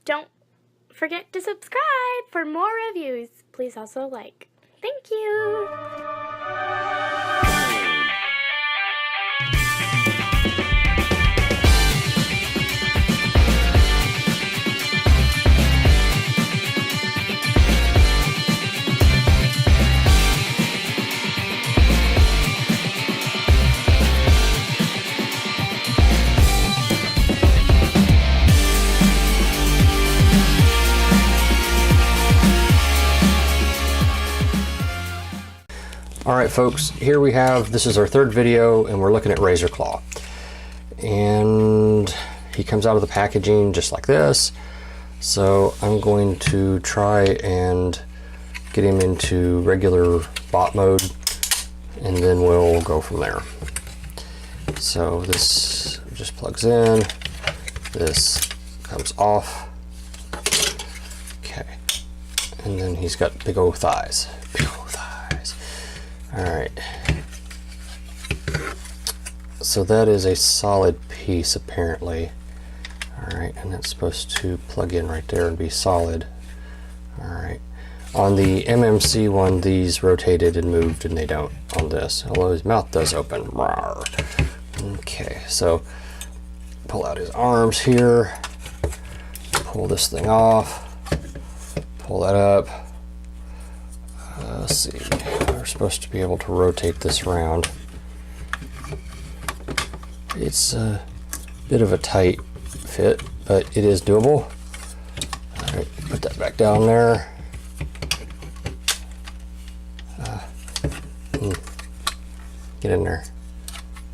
don't forget to subscribe for more reviews. Please also like. Thank you. Alright folks, here we have, this is our third video and we're looking at Razorclaw. And he comes out of the packaging just like this. So I'm going to try and get him into regular bot mode and then we'll go from there. So this just plugs in, this comes off. Okay, and then he's got big old thighs. Big old thighs. Alright, so that is a solid piece apparently. Alright, and that's supposed to plug in right there and be solid. Alright, on the M.M.C one these rotated and moved and they don't on this, although his mouth does open. Rawr. Okay, so pull out his arms here, pull this thing off, pull that up. Let's see, we're supposed to be able to rotate this around. It's a bit of a tight fit, but it is doable. Alright, put that back down there. Get in there.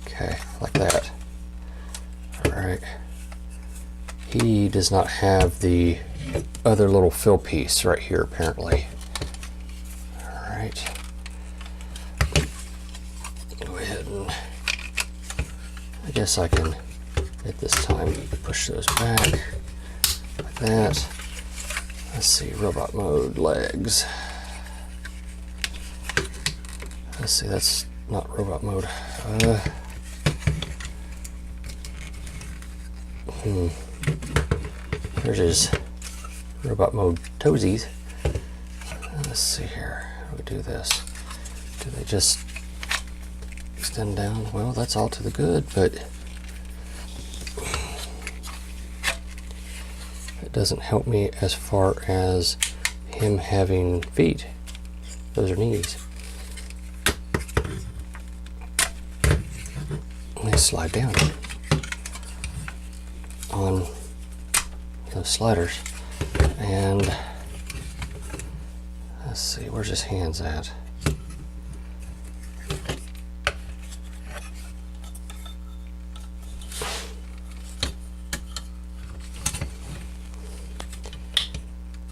Okay, like that. Alright. He does not have the other little fill piece right here apparently. Alright. Go ahead and I guess I can at this time push those back like that. Let's see, robot mode, legs. Let's see, that's not robot mode. There's his robot mode toesies. Let's see here. How do we do this? Do they just extend down? Well, that's all to the good, but it doesn't help me as far as him having feet. Those are knees. And they slide down on those sliders. And let's see, where's his hands at?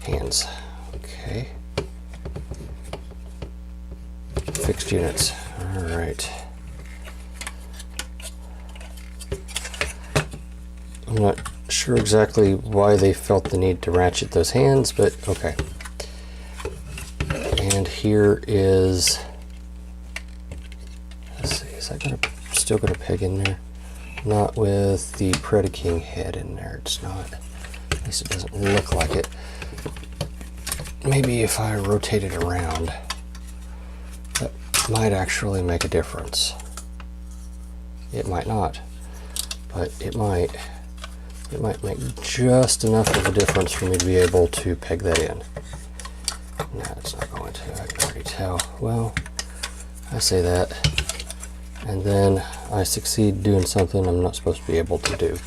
Hands. Okay. Fixed units. All right. I'm not sure exactly why they felt the need to ratchet those hands, but okay. And here is, let's see, is that still gonna peg in there? Not with the Predaking head in there, it's not. At least it doesn't look like it. Maybe if I rotate it around, that might actually make a difference. It might not, but it might. It might make just enough of a difference for me to be able to peg that in. No, it's not going to. I can already tell. Well, I say that, and then I succeed doing something I'm not supposed to be able to do.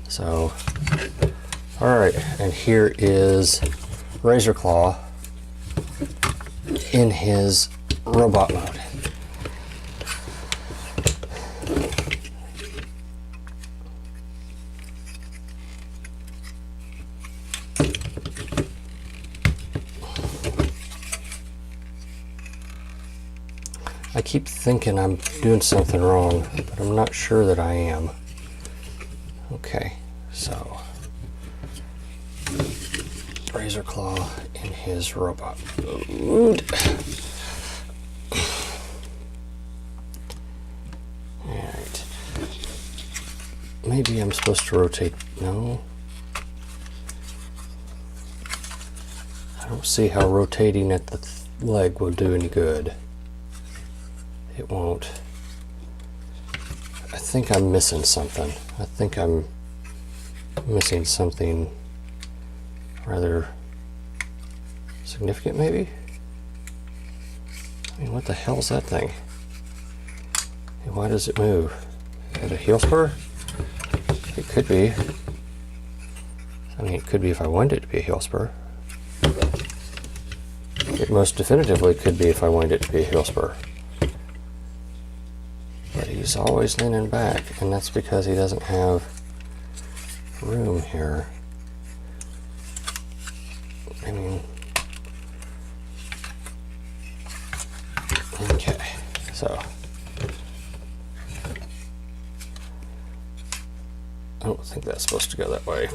So, alright, and here is Razorclaw in his robot mode. I keep thinking I'm doing something wrong, but I'm not sure that I am. Okay, so Razorclaw in his robot mode. Alright. Maybe I'm supposed to rotate. No. don't see how rotating at the leg will do any good. It won't. I think I'm missing something. I think I'm missing something rather significant, maybe? I mean, what the hell is that thing? And why does it move? Is it a heel spur? It could be. I mean, it could be if I wanted it to be a heel spur. It most definitively could be if I wanted it to be a heel spur. But he's always leaning back, and that's because he doesn't have room here. I mean, okay, so I don't think that's supposed to go that way.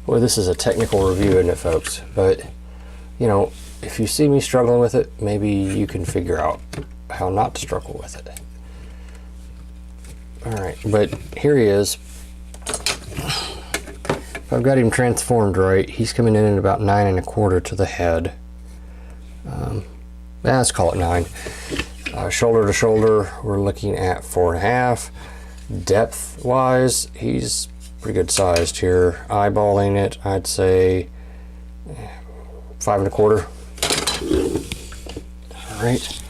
Well, this is a technical review, isn't it, folks? But, you know, if you see me struggling with it, maybe you can figure out how not to struggle with it. Alright, but here he is. If I've got him transformed right, he's coming in at about 9 1/4 to the head. Let's call it 9. Shoulder to shoulder, we're looking at 4 1/2. Depth wise, he's pretty good sized here. Eyeballing it, I'd say 5 1/4. Alright,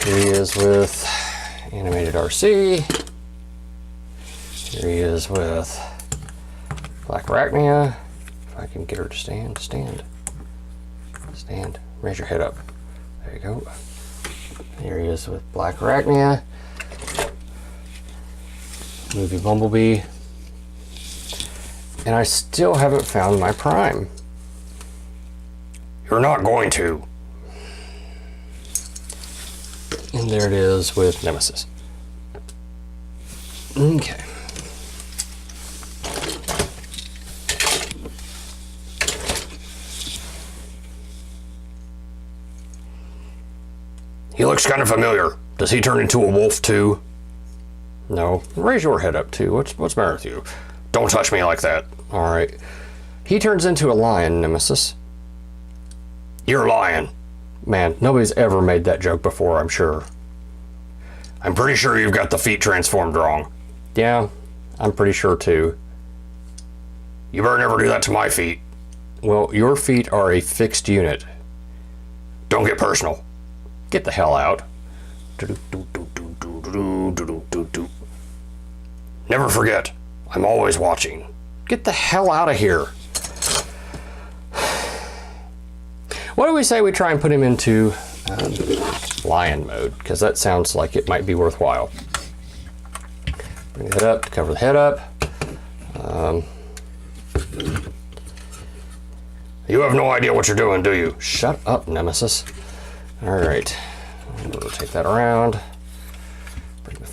here he is with animated RC. Here he is with Black Arachnia. If I can get her to stand. Raise your head up. There you go. Here he is with Black Arachnia. Movie Bumblebee. And I still haven't found my prime. You're not going to. And there it is with Nemesis. Okay. He looks kind of familiar. Does he turn into a wolf too? No. Raise your head up too. What's the matter with you? Don't touch me like that. Alright. He turns into a lion, Nemesis. You're lying. Man, nobody's ever made that joke before, I'm sure. I'm pretty sure you've got the feet transformed wrong. Yeah, I'm pretty sure too. You better never do that to my feet. Well, your feet are a fixed unit. Don't get personal. Get the hell out. Never forget, I'm always watching. Get the hell out of here. What do we say we try and put him into lion mode? Because that sounds like it might be worthwhile. Bring the head up to cover the head up. You have no idea what you're doing, do you? Shut up, Nemesis. Alright. Rotate that around. Bring the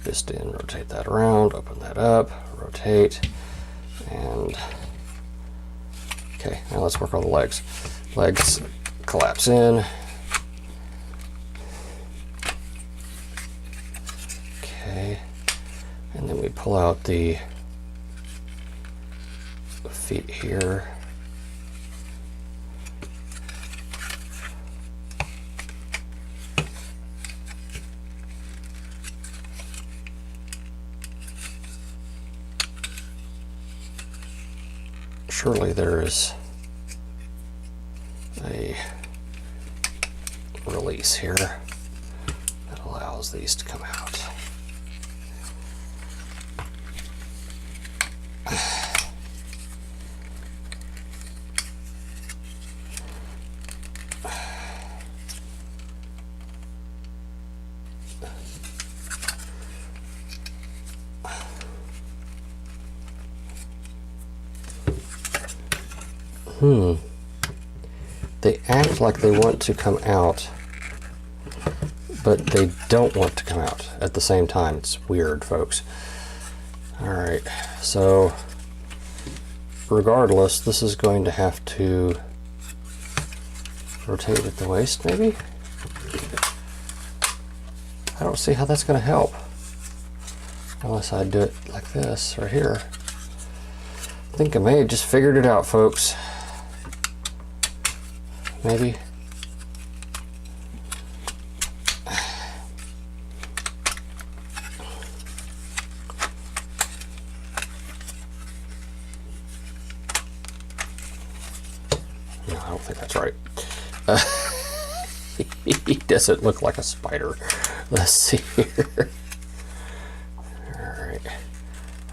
fist in, rotate that around, open that up, rotate, and okay, now let's work on the legs. Legs collapse in. Okay, and then we pull out the feet here. Surely there is a release here that allows these to come out. They act like they want to come out, but they don't want to come out at the same time. It's weird, folks. Alright, so regardless, this is going to have to rotate at the waist, maybe? I don't see how that's going to help. Unless I do it like this, right here. I think I may have just figured it out, folks. maybe. No, I don't think that's right. He doesn't look like a spider. Let's see here. Alright.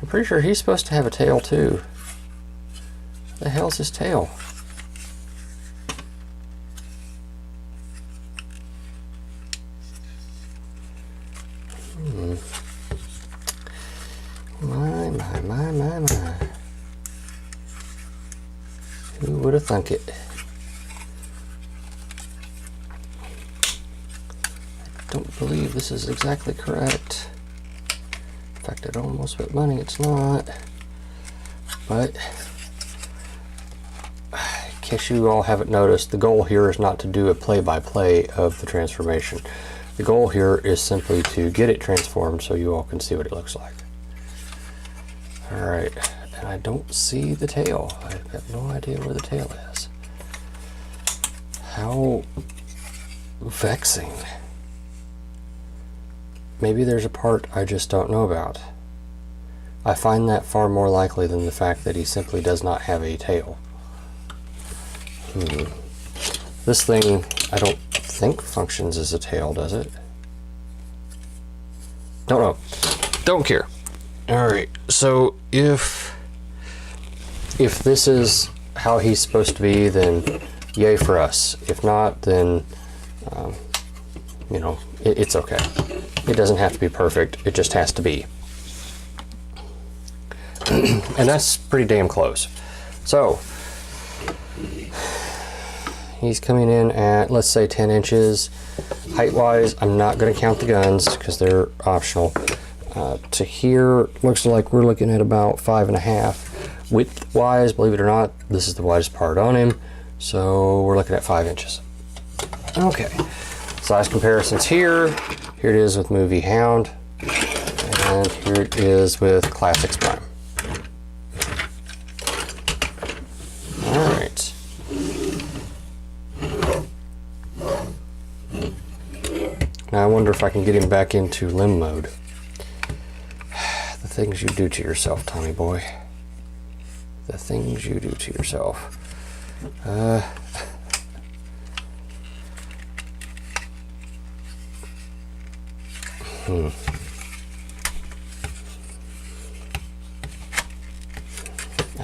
I'm pretty sure he's supposed to have a tail too. The hell's his tail? My. Who would have thunk it? I don't believe this is exactly correct. In fact, I'd almost bet money it's not. But in case you all haven't noticed, the goal here is not to do a play-by-play of the transformation. The goal here is simply to get it transformed so you all can see what it looks like. Alright, and I don't see the tail. I have no idea where the tail is. How vexing. Maybe there's a part I just don't know about. I find that far more likely than the fact that he simply does not have a tail. This thing, I don't think functions as a tail, does it? Don't know. Don't care. Alright, so if this is how he's supposed to be, then yay for us. If not, then, you know, it's okay. It doesn't have to be perfect, it just has to be. And that's pretty damn close. So, he's coming in at, let's say, 10 inches. Height-wise, I'm not going to count the guns because they're optional. To here, looks like we're looking at about 5.5. Width-wise, believe it or not, this is the widest part on him. So we're looking at 5 inches. Okay. Size comparisons here. Here it is with Movie Hound. And here it is with Classics Prime. Alright. Now I wonder if I can get him back into limb mode. The things you do to yourself, Tommy boy. The things you do to yourself. I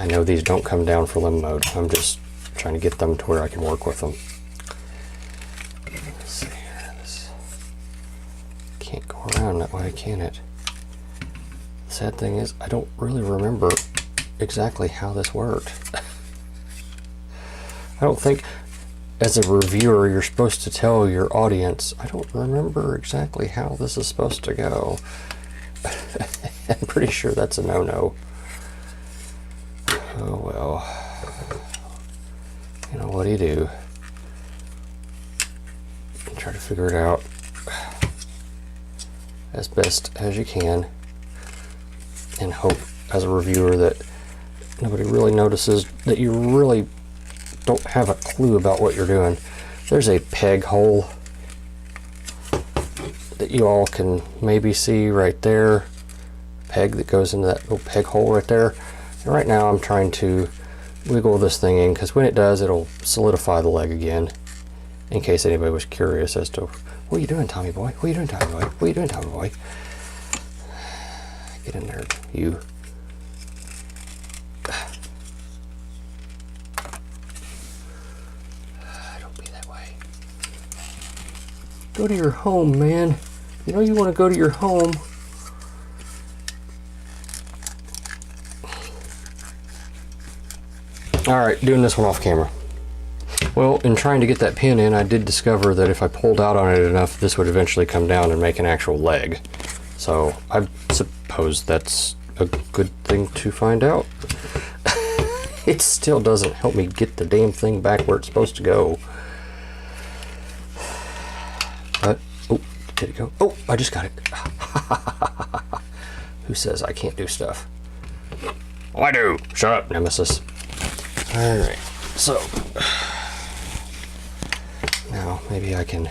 know these don't come down for limb mode. I'm just trying to get them to where I can work with them. Let's see here. This can't go around that way, can it? The sad thing is, I don't really remember exactly how this worked. I don't think, as a reviewer, you're supposed to tell your audience, I don't remember exactly how this is supposed to go. I'm pretty sure that's a no-no. Oh well. You know, what do you do? Try to figure it out as best as you can, and hope as a reviewer that nobody really notices that you really don't have a clue about what you're doing. There's a peg hole that you all can maybe see right there. Peg that goes into that little peg hole right there. And right now I'm trying to wiggle this thing in, because when it does, it'll solidify the leg again. In case anybody was curious as to, what are you doing, Tommy boy? What are you doing, Tommy boy? What are you doing, Tommy boy? Get in there, you. Don't be that way. Go to your home, man. You know you want to go to your home. Alright, doing this one off camera. Well, in trying to get that pin in, I did discover that if I pulled out on it enough, this would eventually come down and make an actual leg. So, I suppose that's a good thing to find out. It still doesn't help me get the damn thing back where it's supposed to go. But, oh, did it go? Oh, I just got it. Who says I can't do stuff? Oh, I do. Shut up, Nemesis. Alright, so Now, maybe I can,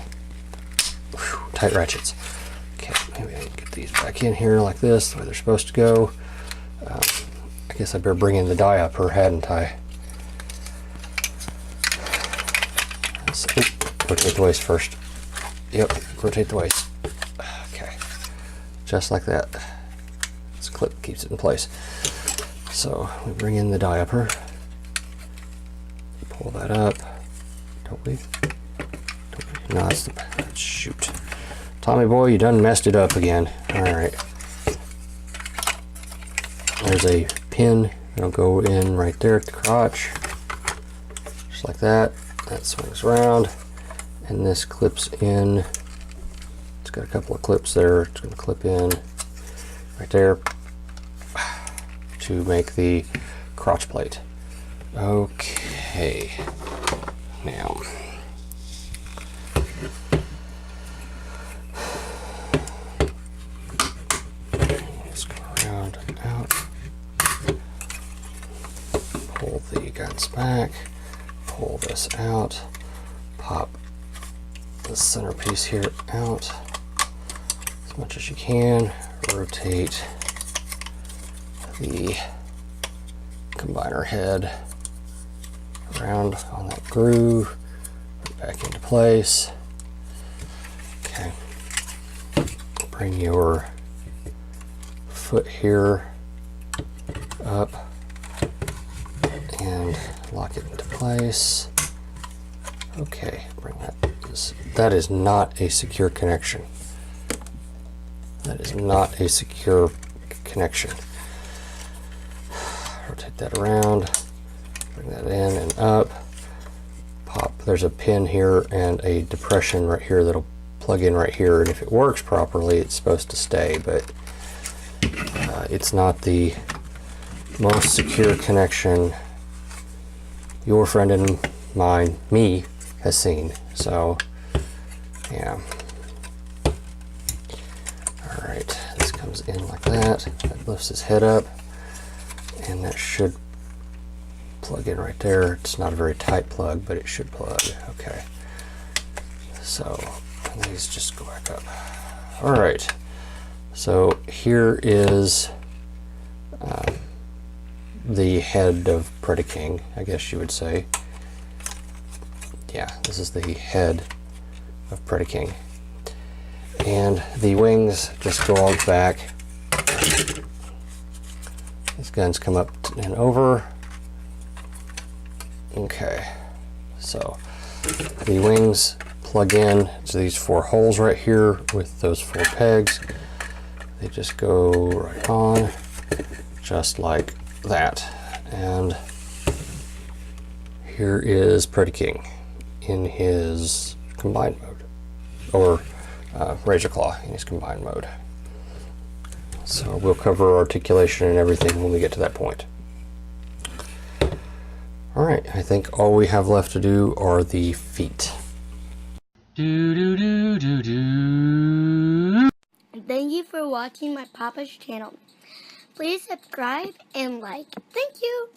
tight ratchets. Okay, maybe I can get these back in here like this, the way they're supposed to go. I guess I better bring in the die-upper, hadn't I? Rotate the waist first. Yep, rotate the waist. Okay, just like that. This clip keeps it in place. So we bring in the die-upper. Pull that up. Don't we? No, that's the... Shoot. Tommy boy, you done messed it up again. Alright. There's a pin that'll go in right there at the crotch. Just like that. That swings around. And this clips in. It's got a couple of clips there. It's going to clip in right there to make the crotch plate. Okay. Now. Let's go around and out. Pull the guns back. Pull this out. Pop the centerpiece here out as much as you can. Rotate the combiner head around on that groove, put it back into place. Okay, bring your foot here up and lock it into place. Okay, bring that. That is not a secure connection. That is not a secure connection. Rotate that around, bring that in and up. Pop. There's a pin here and a depression right here that'll plug in right here, and if it works properly, it's supposed to stay, but it's not the most secure connection your friend and mine, me, has seen. So, yeah. Alright, this comes in like that. That lifts his head up, and that should plug in right there. It's not a very tight plug, but it should plug. Okay. So, these just go back up. Alright. So, here is the head of Predaking, I guess you would say. Yeah, this is the head of Predaking. And the wings just go on back. These guns come up and over. Okay, so the wings plug in to these 4 holes right here with those 4 pegs. They just go right on, just like that. And here is Predaking in his combined mode, or Razorclaw in his combined mode. So we'll cover articulation and everything when we get to that point. Alright, I think all we have left to do are the feet. Thank you for watching my Papa's channel. Please subscribe and like. Thank you.